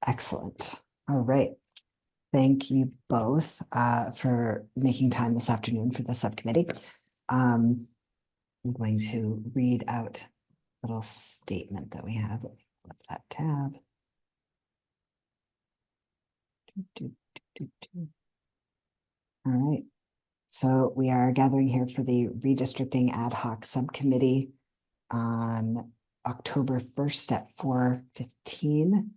Excellent. All right. Thank you both for making time this afternoon for the subcommittee. I'm going to read out a little statement that we have. Flip that tab. All right. So we are gathering here for the Redistricting Ad Hoc Subcommittee on October 1st at 4:15.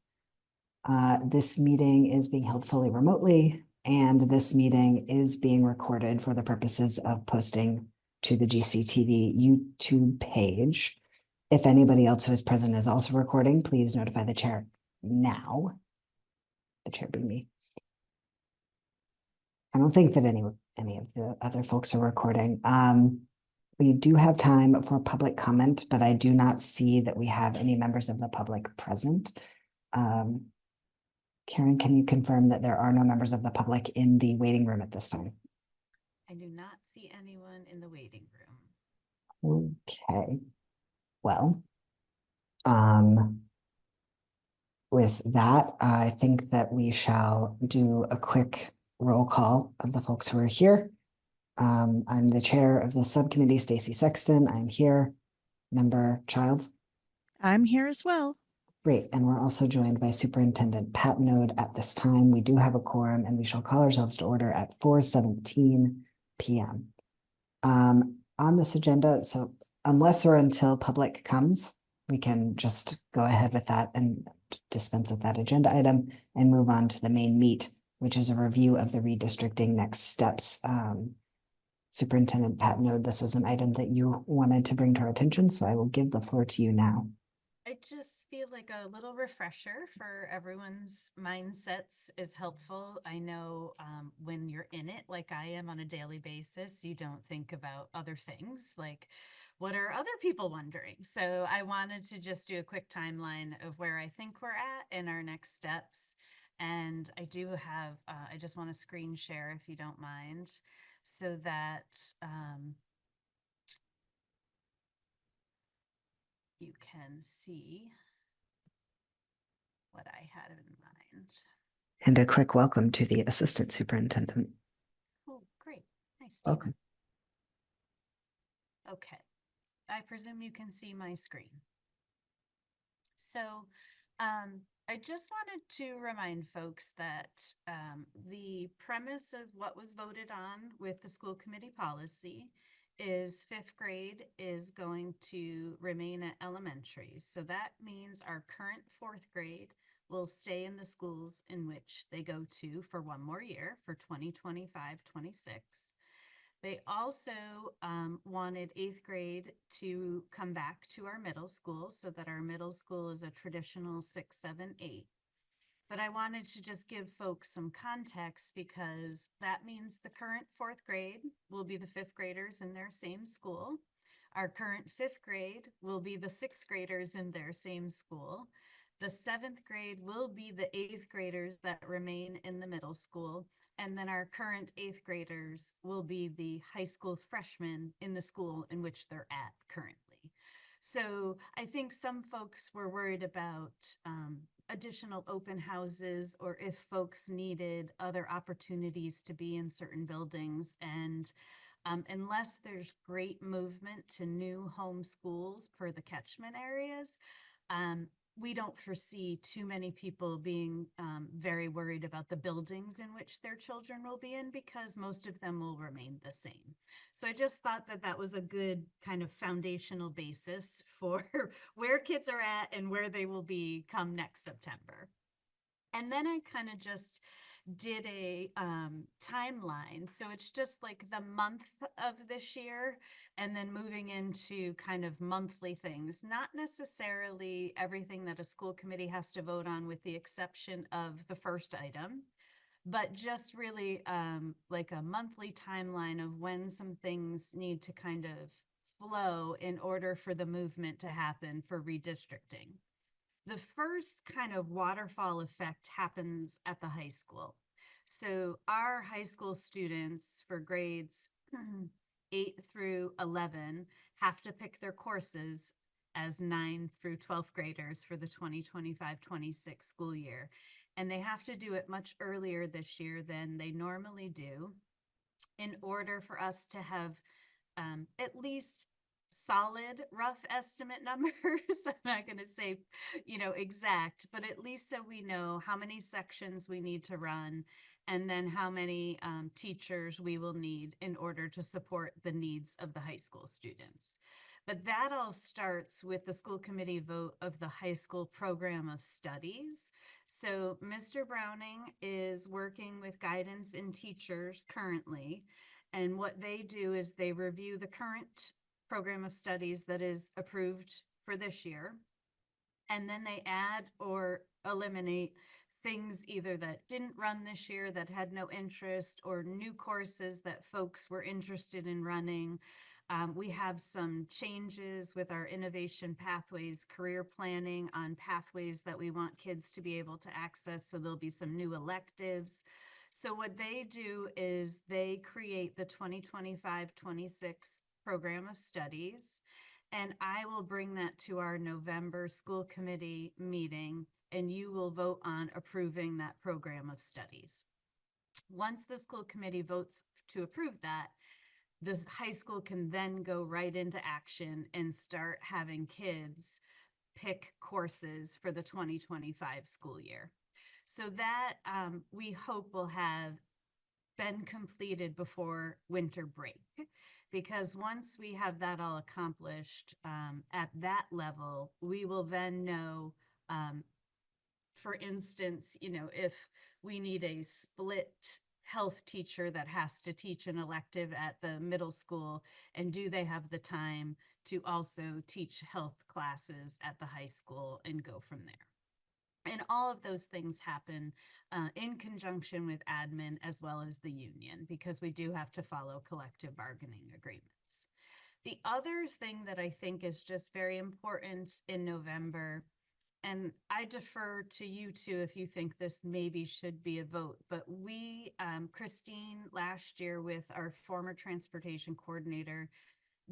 This meeting is being held fully remotely, and this meeting is being recorded for the purposes of posting to the GCTV YouTube page. If anybody else who is present is also recording, please notify the chair now. The chair being me. I don't think that any of the other folks are recording. We do have time for public comment, but I do not see that we have any members of the public present. Karen, can you confirm that there are no members of the public in the waiting room at this time? I do not see anyone in the waiting room. Okay. Well, with that, I think that we shall do a quick roll call of the folks who are here. I'm the chair of the subcommittee, Stacy Sexton. I'm here. Member Childs. I'm here as well. Great. And we're also joined by Superintendent Pat Node at this time. We do have a quorum and we shall call ourselves to order at 4:17 p.m. On this agenda, so unless or until public comes, we can just go ahead with that and dispense with that agenda item and move on to the main meat, which is a review of the redistricting next steps. Superintendent Pat Node, this was an item that you wanted to bring to our attention, so I will give the floor to you now. I just feel like a little refresher for everyone's mindsets is helpful. I know when you're in it, like I am on a daily basis, you don't think about other things like what are other people wondering? So I wanted to just do a quick timeline of where I think we're at in our next steps. And I do have, I just want to screen share if you don't mind, so that you can see what I had in mind. And a quick welcome to the Assistant Superintendent. Oh, great. Nice. Welcome. Okay. I presume you can see my screen. So I just wanted to remind folks that the premise of what was voted on with the school committee policy is 5th grade is going to remain at elementary. So that means our current 4th grade will stay in the schools in which they go to for one more year for 2025-26. They also wanted 8th grade to come back to our middle school so that our middle school is a traditional 6, 7, 8. But I wanted to just give folks some context because that means the current 4th grade will be the 5th graders in their same school. Our current 5th grade will be the 6th graders in their same school. The 7th grade will be the 8th graders that remain in the middle school. And then our current 8th graders will be the high school freshmen in the school in which they're at currently. So I think some folks were worried about additional open houses or if folks needed other opportunities to be in certain buildings. And unless there's great movement to new home schools per the catchment areas, we don't foresee too many people being very worried about the buildings in which their children will be in because most of them will remain the same. So I just thought that that was a good kind of foundational basis for where kids are at and where they will be come next September. And then I kind of just did a timeline. So it's just like the month of this year and then moving into kind of monthly things, not necessarily everything that a school committee has to vote on with the exception of the first item, but just really like a monthly timeline of when some things need to kind of flow in order for the movement to happen for redistricting. The first kind of waterfall effect happens at the high school. So our high school students for grades 8 through 11 have to pick their courses as 9 through 12th graders for the 2025-26 school year. and they have to do it much earlier this year than they normally do in order for us to have at least solid rough estimate numbers. I'm not going to say, exact, but at least so we know how many sections we need to run and then how many teachers we will need in order to support the needs of the high school students. But that all starts with the school committee vote of the high school program of studies. So Mr. Browning is working with guidance and teachers currently. And what they do is they review the current program of studies that is approved for this year. And then they add or eliminate things either that didn't run this year that had no interest or new courses that folks were interested in running. We have some changes with our innovation pathways, career planning on pathways that we want kids to be able to access. So there'll be some new electives. So what they do is they create the 2025-26 program of studies, and I will bring that to our November school committee meeting, and you will vote on approving that program of studies. Once the school committee votes to approve that, the high school can then go right into action and start having kids pick courses for the 2025 school year. So that we hope will have been completed before winter break, because once we have that all accomplished at that level, we will then know, for instance, if we need a split health teacher that has to teach an elective at the middle school, and do they have the time to also teach health classes at the high school and go from there. And all of those things happen in conjunction with admin as well as the union, because we do have to follow collective bargaining agreements. The other thing that I think is just very important in November, and I defer to you two if you think this maybe should be a vote, but we, Christine, last year with our former transportation coordinator,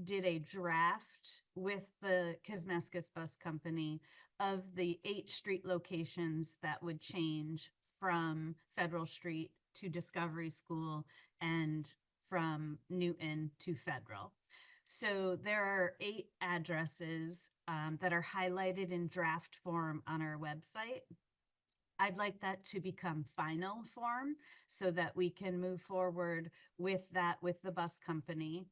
did a draft with the Kismeskis Bus Company of the 8 street locations that would change from Federal Street to Discovery School and from Newton to Federal. So there are 8 addresses that are highlighted in draft form on our website. I'd like that to become final form so that we can move forward with that with the bus company.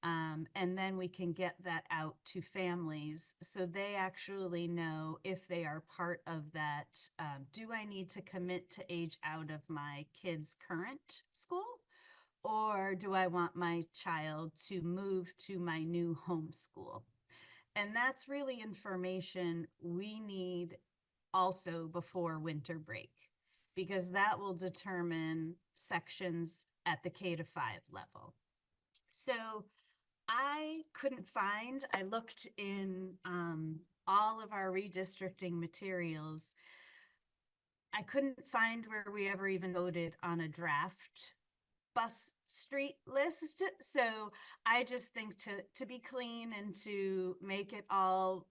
And then we can get that out to families so they actually know if they are part of that. Do I need to commit to age out of my kid's current school? Or do I want my child to move to my new home school? And that's really information we need also before winter break, because that will determine sections at the K-5 level. So I couldn't find, I looked in all of our redistricting materials. I couldn't find where we ever even voted on a draft bus street list. So I just think to be clean and to make it all,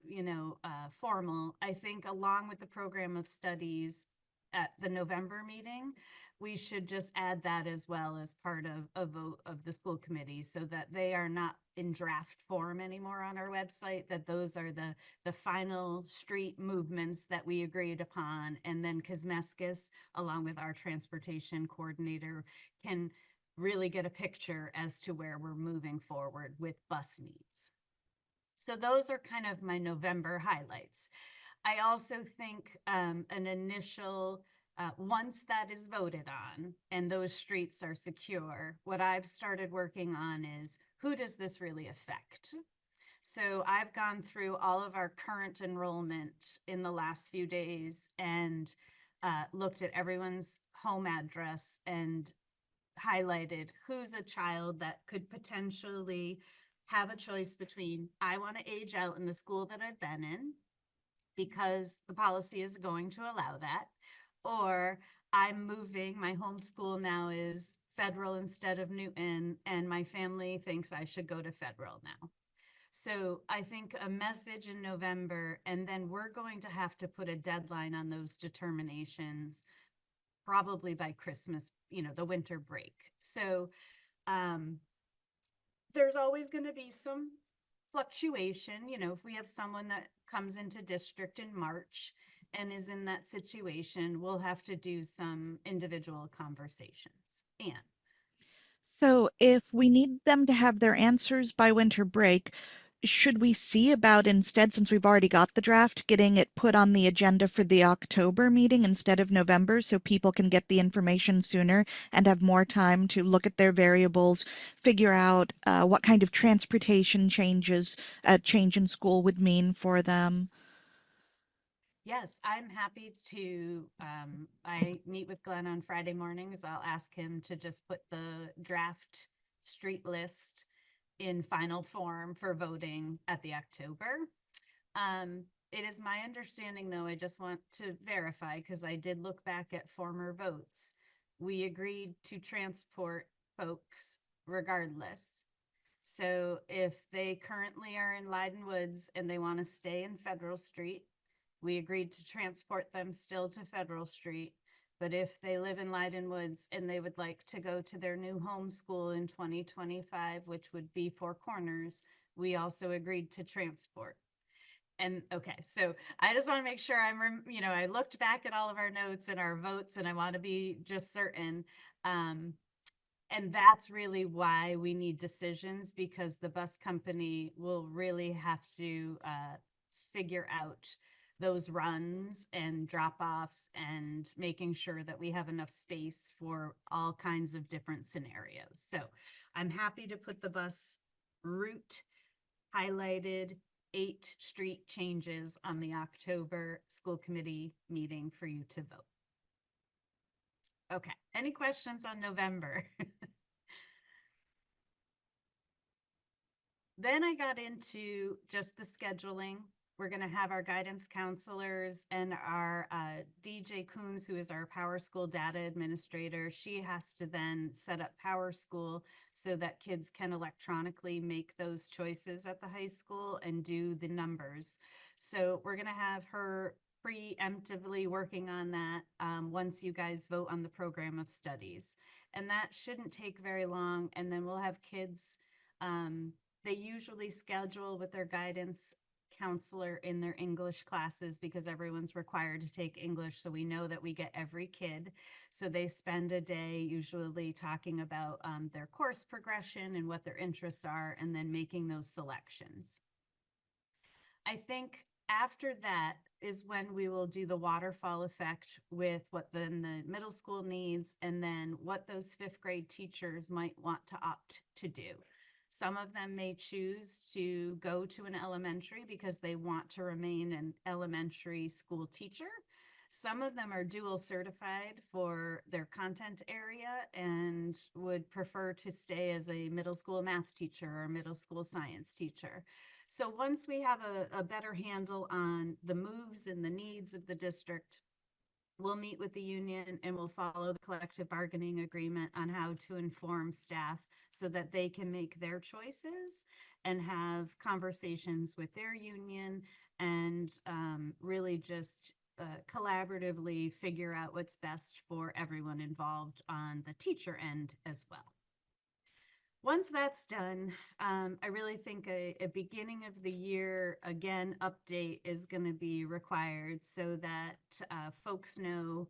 formal, I think along with the program of studies at the November meeting, we should just add that as well as part of a vote of the school committee so that they are not in draft form anymore on our website, that those are the final street movements that we agreed upon. And then Kismeskis, along with our transportation coordinator, can really get a picture as to where we're moving forward with bus needs. So those are kind of my November highlights. I also think an initial, once that is voted on and those streets are secure, what I've started working on is who does this really affect? So I've gone through all of our current enrollment in the last few days and looked at everyone's home address and highlighted who's a child that could potentially have a choice between, I want to age out in the school that I've been in because the policy is going to allow that, or I'm moving, my home school now is Federal instead of Newton, and my family thinks I should go to Federal now. So I think a message in November, and then we're going to have to put a deadline on those determinations probably by Christmas, the winter break. So there's always going to be some fluctuation, if we have someone that comes into district in March and is in that situation, we'll have to do some individual conversations. And So if we need them to have their answers by winter break, should we see about instead, since we've already got the draft, getting it put on the agenda for the October meeting instead of November so people can get the information sooner and have more time to look at their variables, figure out what kind of transportation changes a change in school would mean for them? yes, I'm happy to, I meet with Glenn on Friday mornings. I'll ask him to just put the draft street list in final form for voting at the October. It is my understanding, though, I just want to verify, because I did look back at former votes. We agreed to transport folks regardless. So if they currently are in Leiden Woods and they want to stay in Federal Street, we agreed to transport them still to Federal Street. But if they live in Leiden Woods and they would like to go to their new home school in 2025, which would be Four Corners, we also agreed to transport. And okay, so I just want to make sure I looked back at all of our notes and our votes, and I want to be just certain. And that's really why we need decisions, because the bus company will really have to figure out those runs and drop-offs and making sure that we have enough space for all kinds of different scenarios. So I'm happy to put the bus route highlighted 8 street changes on the October school committee meeting for you to vote. Okay, any questions on November? Then I got into just the scheduling. We're going to have our guidance counselors and our DJ Coons, who is our Power School data administrator. She has to then set up Power School so that kids can electronically make those choices at the high school and do the numbers. So we're going to have her preemptively working on that once you guys vote on the program of studies. And that shouldn't take very long. And then we'll have kids, they usually schedule with their guidance counselor in their English classes, because everyone's required to take English. So we know that we get every kid. So they spend a day usually talking about their course progression and what their interests are, and then making those selections. I think after that is when we will do the waterfall effect with what then the middle school needs, and then what those 5th grade teachers might want to opt to do. Some of them may choose to go to an elementary because they want to remain an elementary school teacher. Some of them are dual certified for their content area and would prefer to stay as a middle school math teacher or middle school science teacher. So once we have a better handle on the moves and the needs of the district, we'll meet with the union and we'll follow the collective bargaining agreement on how to inform staff so that they can make their choices and have conversations with their union and really just collaboratively figure out what's best for everyone involved on the teacher end as well. Once that's done, I really think a beginning of the year, again, update is going to be required so that folks know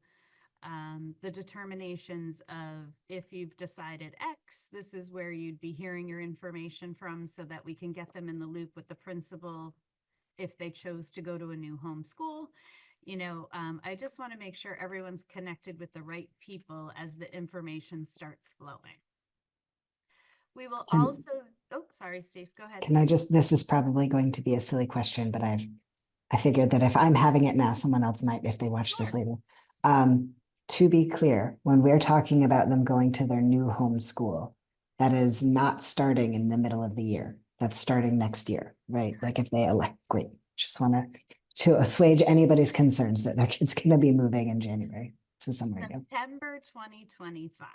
the determinations of, if you've decided X, this is where you'd be hearing your information from, so that we can get them in the loop with the principal if they chose to go to a new home school. I just want to make sure everyone's connected with the right people as the information starts flowing. We will also, oh, sorry, Stace, go ahead. Can I just, this is probably going to be a silly question, but I figured that if I'm having it now, someone else might if they watch this later. To be clear, when we're talking about them going to their new home school, that is not starting in the middle of the year. That's starting next year, right? Like if they elect, great. Just want to assuage anybody's concerns that their kid's going to be moving in January. So somewhere to go. September 2025.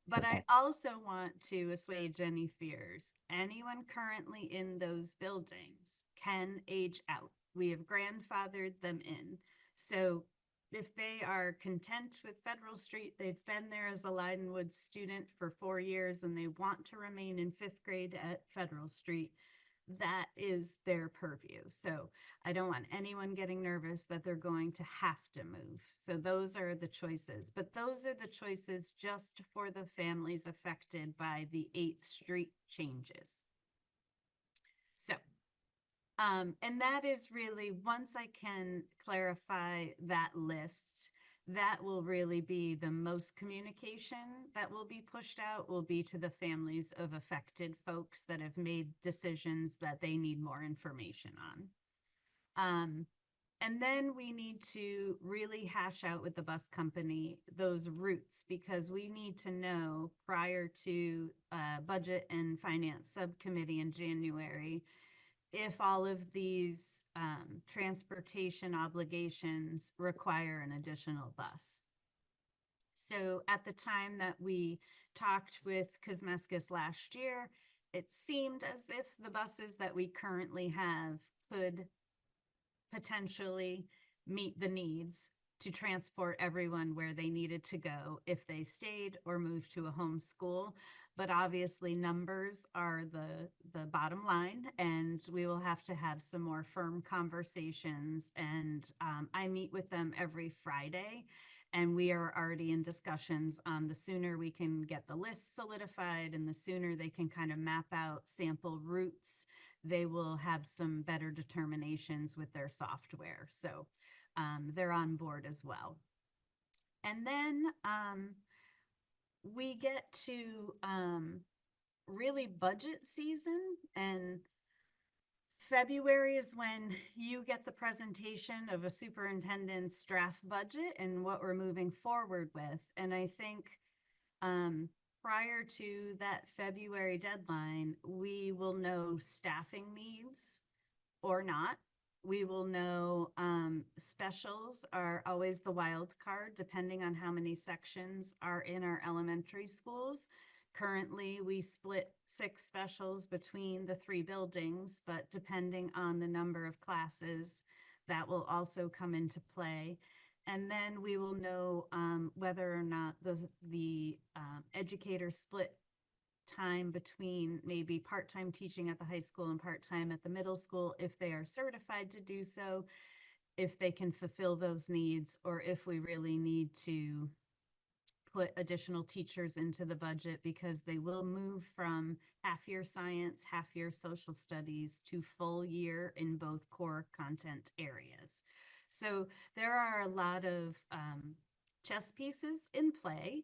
But I Perfect. also want to assuage any fears. Anyone currently in those buildings can age out. We have grandfathered them in. So if they are content with Federal Street, they've been there as a Leidenwood student for 4 years and they want to remain in 5th grade at Federal Street, that is their purview. So I don't want anyone getting nervous that they're going to have to move. So those are the choices, but those are the choices just for the families affected by the 8th Street changes. So, and that is really, once I can clarify that list, that will really be the most communication that will be pushed out, will be to the families of affected folks that have made decisions that they need more information on. And then we need to really hash out with the bus company those routes, because we need to know prior to budget and finance subcommittee in January if all of these transportation obligations require an additional bus. So at the time that we talked with Kosmeskis last year, it seemed as if the buses that we currently have could potentially meet the needs to transport everyone where they needed to go if they stayed or moved to a home school. But obviously numbers are the bottom line, and we will have to have some more firm conversations. And I meet with them every Friday, and we are already in discussions on the sooner we can get the list solidified and the sooner they can kind of map out sample routes, they will have some better determinations with their software. So they're on board as well. And then we get to really budget season, and February is when you get the presentation of a superintendent's draft budget and what we're moving forward with. And I think prior to that February deadline, we will know staffing needs or not. We will know specials are always the wild card, depending on how many sections are in our elementary schools. Currently, we split 6 specials between the 3 buildings, but depending on the number of classes, that will also come into play. And then we will know whether or not the educator split time between maybe part-time teaching at the high school and part-time at the middle school, if they are certified to do so, if they can fulfill those needs, or if we really need to put additional teachers into the budget, because they will move from half-year science, half-year social studies to full year in both core content areas. So there are a lot of chess pieces in play,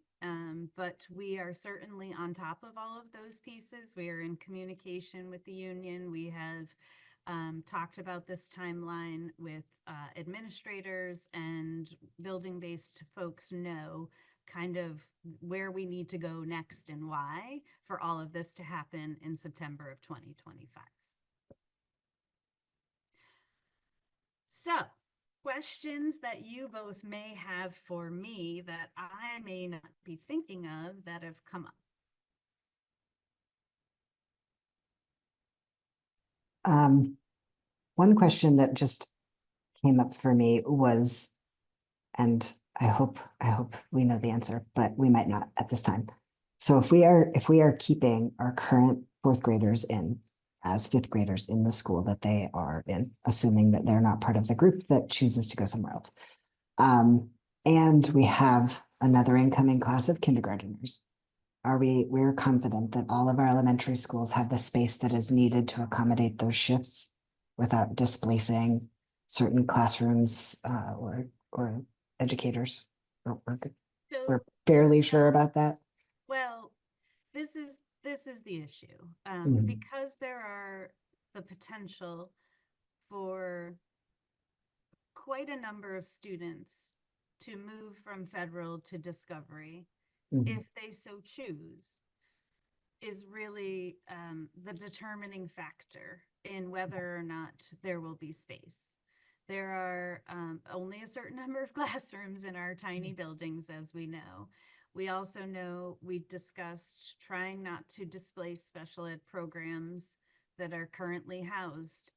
but we are certainly on top of all of those pieces. We are in communication with the union. We have talked about this timeline with administrators, and building-based folks know kind of where we need to go next and why for all of this to happen in September of 2025. So, questions that you both may have for me that I may not be thinking of that have come up. One question that just came up for me was, and I hope we know the answer, but we might not at this time. So if we are keeping our current 4th graders in as 5th graders in the school that they are in, assuming that they're not part of the group that chooses to go somewhere else, and we have another incoming class of kindergarteners, we're confident that all of our elementary schools have the space that is needed to accommodate those shifts without displacing certain classrooms or educators. We're fairly sure about that. Well, this is the issue. Because there are the potential for quite a number of students to move from Federal to Discovery, if they so choose, is really the determining factor in whether or not there will be space. There are only a certain number of classrooms in our tiny buildings, as we know. We also know we discussed trying not to displace special ed programs that are currently housed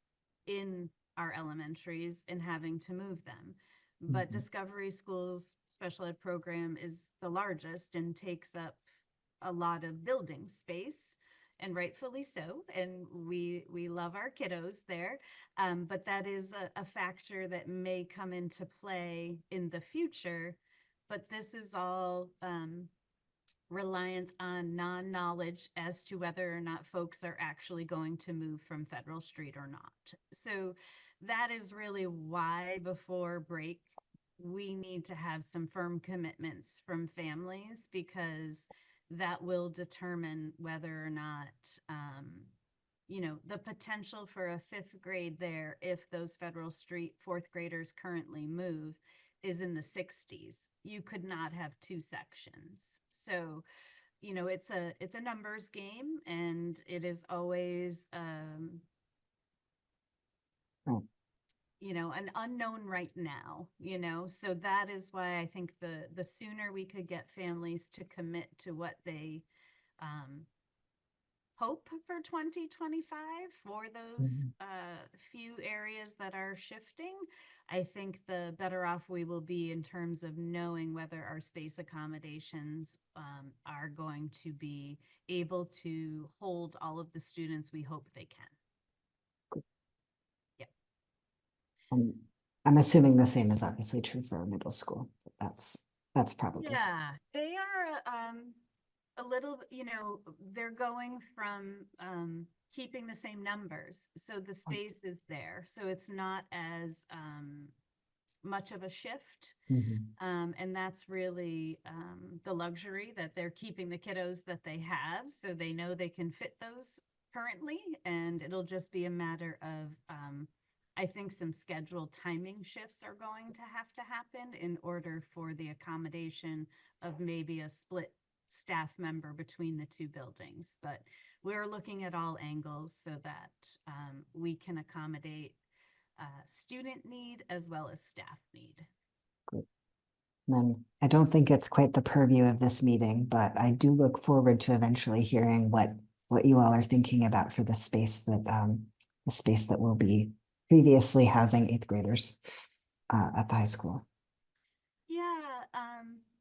in our elementaries and having to move them. But Discovery School's special ed program is the largest and takes up a lot of building space, and rightfully so. And we love our kiddos there. But that is a factor that may come into play in the future. But this is all reliant on non-knowledge as to whether or not folks are actually going to move from Federal Street or not. So that is really why before break, we need to have some firm commitments from families, because that will determine whether or not, you know, the potential for a fifth grade there, if those Federal Street fourth graders currently move, is in the 60s. You could not have two sections. So, you know, it's a numbers game, and it is always, Right. you know, an unknown right now, you know. So that is why I think the sooner we could get families to commit to what they hope for 2025 for those few areas that are shifting, I think the better off we will be in terms of knowing whether our space accommodations are going to be able to hold all of the students we hope they can. Yeah. I'm assuming the same is obviously true for our middle school. That's probably. Yeah, they are a little, you know, they're going from keeping the same numbers. So the space is there. So it's not as much of a shift. And that's really the luxury, that they're keeping the kiddos that they have. So they know they can fit those currently. And it'll just be a matter of, I think some schedule timing shifts are going to happen in order for the accommodation of maybe a split staff member between the two buildings. But we're looking at all angles so that we can accommodate student need as well as staff need. Great. Then I don't think it's quite the purview of this meeting, but I do look forward to eventually hearing what you all are thinking about for the space that will be previously housing eighth graders at the high school. Yeah,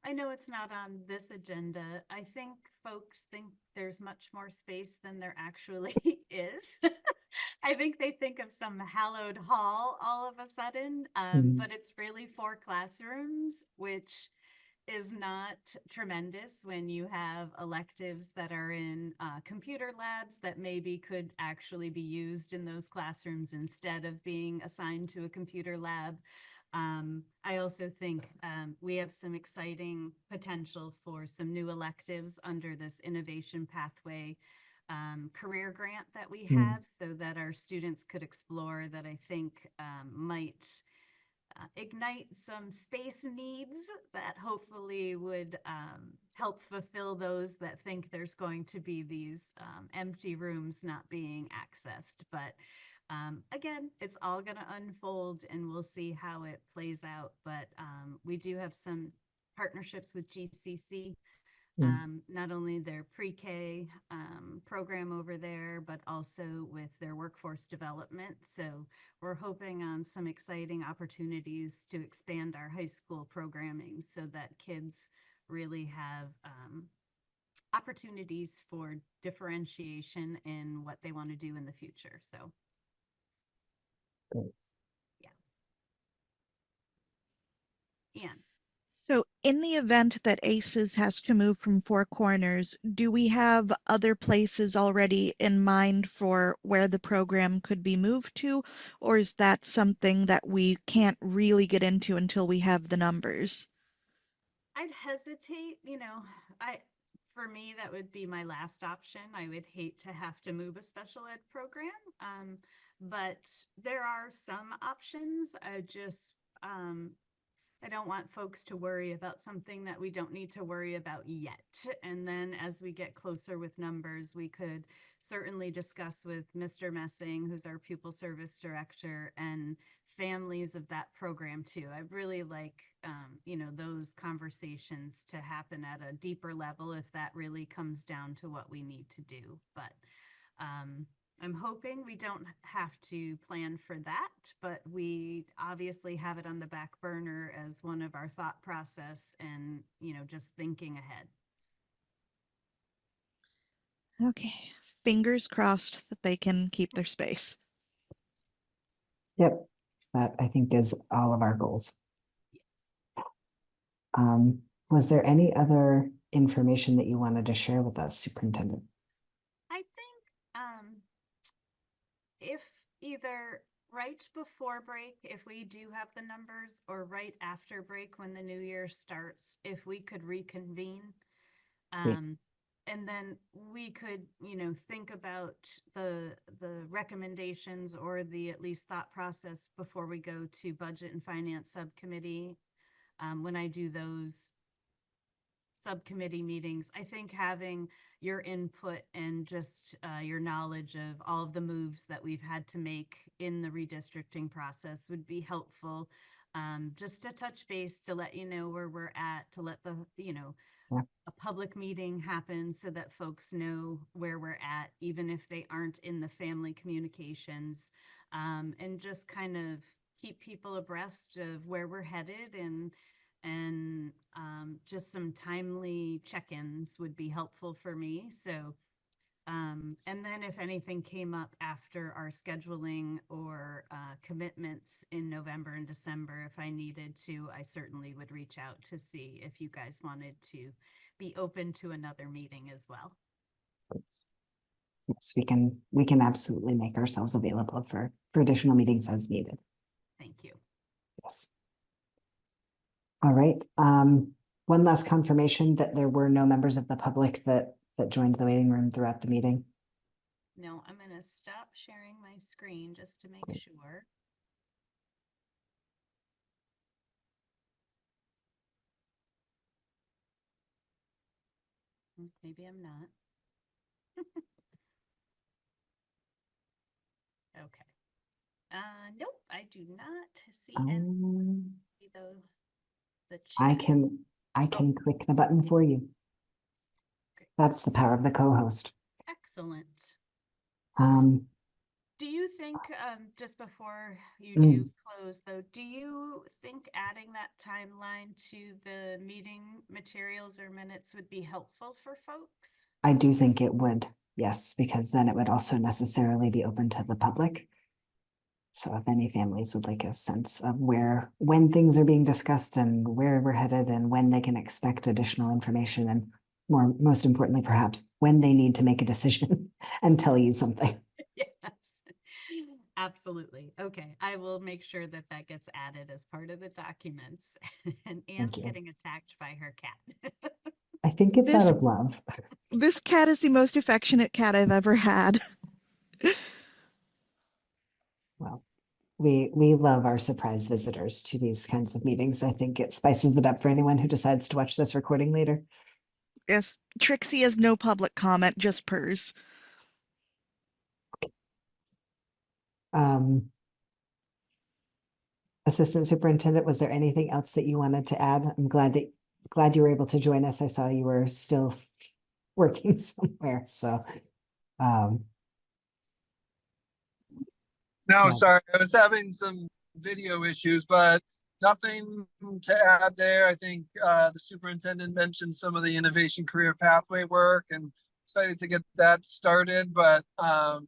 I know it's not on this agenda. I think folks think there's much more space than there actually is. I think they think of some hallowed hall all of a sudden, but it's really 4 classrooms, which is not tremendous when you have electives that are in computer labs that maybe could actually be used in those classrooms instead of being assigned to a computer lab. I also think we have some exciting potential for some new electives under this innovation pathway career grant that we have, so that our students could explore, that I think might ignite some space needs that hopefully would help fulfill those that think there's going to be these empty rooms not being accessed. But again, it's all going to unfold and we'll see how it plays out. But we do have some partnerships with GCC, not only their pre-K program over there, but also with their workforce development. So we're hoping on some exciting opportunities to expand our high school programming so that kids really have opportunities for differentiation in what they want to do in the future. So Great. yeah. Anne. So in the event that ACES has to move from Four Corners, do we have other places already in mind for where the program could be moved to? Or is that something that we can't really get into until we have the numbers? I'd hesitate, you know, for me, that would be my last option. I would hate to have to move a special ed program. But there are some options. I don't want folks to worry about something that we don't need to worry about yet. And then as we get closer with numbers, we could certainly discuss with Mr. Messing, who's our pupil service director, and families of that program too. I really like, you know, those conversations to happen at a deeper level if that really comes down to what we need to do. But I'm hoping we don't have to plan for that, but we obviously have it on the back burner as one of our thought process and, you know, just thinking ahead. Okay. Fingers crossed that they can keep their space. Yep, that I think is all of our goals. Was there any other information that you wanted to share with us, Superintendent? I think if either right before break, if we do have the numbers, or right after break when the new year starts, if we could reconvene. Great. And then we could, you know, think about the recommendations or the at least thought process before we go to Budget and Finance Subcommittee. When I do those subcommittee meetings, I think having your input and just your knowledge of all of the moves that we've had to make in the redistricting process would be helpful. Just to touch base, to let you know where we're at, to let the, you know, Yeah. a public meeting happen so that folks know where we're at, even if they aren't in the family communications, and just kind of keep people abreast of where we're headed, and just some timely check-ins would be helpful for me. So, and then if anything came up after our scheduling or commitments in November and December, if I needed to, I certainly would reach out to see if you guys wanted to be open to another meeting as well. Yes, we can absolutely make ourselves available for additional meetings as needed. Thank you. Yes. All right. One last confirmation that there were no members of the public that joined the waiting room throughout the meeting. No, I'm going to stop sharing my screen just to make sure. Maybe I'm not. Okay. Nope, I do not see any the I chat. can click the button for you. Okay. That's the power of the co-host. Excellent. Um, Do you think, just before you Mm. do close though, do you think adding that timeline to the meeting materials or minutes would be helpful for folks? I do think it would, yes, because then it would also necessarily be open to the public. So if any families would like a sense of when things are being discussed and where we're headed and when they can expect additional information, and most importantly, perhaps when they need to make a decision and tell you something. Yes, absolutely. Okay, I will make sure that that gets added as part of the documents. And Anne's you. getting attacked by her cat. I think it's This- out of love. This cat is the most affectionate cat I've ever had. Well, we love our surprise visitors to these kinds of meetings. I think it spices it up for anyone who decides to watch this recording later. Yes, Trixie has no public comment, just purrs. Assistant Superintendent, was there anything else that you wanted to add? I'm glad you were able to join us. I saw you were still working somewhere, so. No, Yeah. sorry, I was having some video issues, but nothing to add there. I think the superintendent mentioned some of the innovation career pathway work, and excited to get that started. But I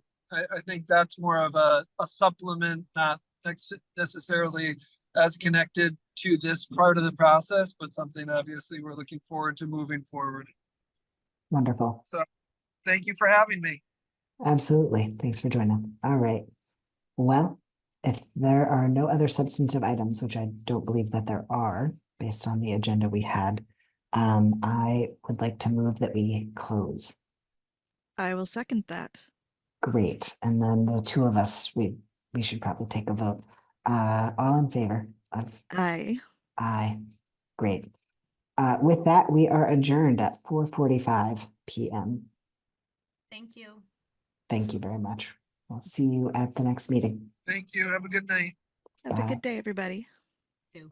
think that's more of a supplement, not necessarily as connected to this part of the process, but something obviously we're looking forward to moving forward. Wonderful. So thank you for having me. Absolutely. Thanks for joining. All right. Well, if there are no other substantive items, which I don't believe that there are, based on the agenda we had, I would like to move that we close. I will second that. Great. And then the two of us, we should probably take a vote. All in favor of Aye. aye. Great. With that, we are adjourned at 4:45 p.m. Thank you. Thank you very much. I'll see you at the next meeting. Thank you. Have a good night. Have a Bye. good day, everybody. too.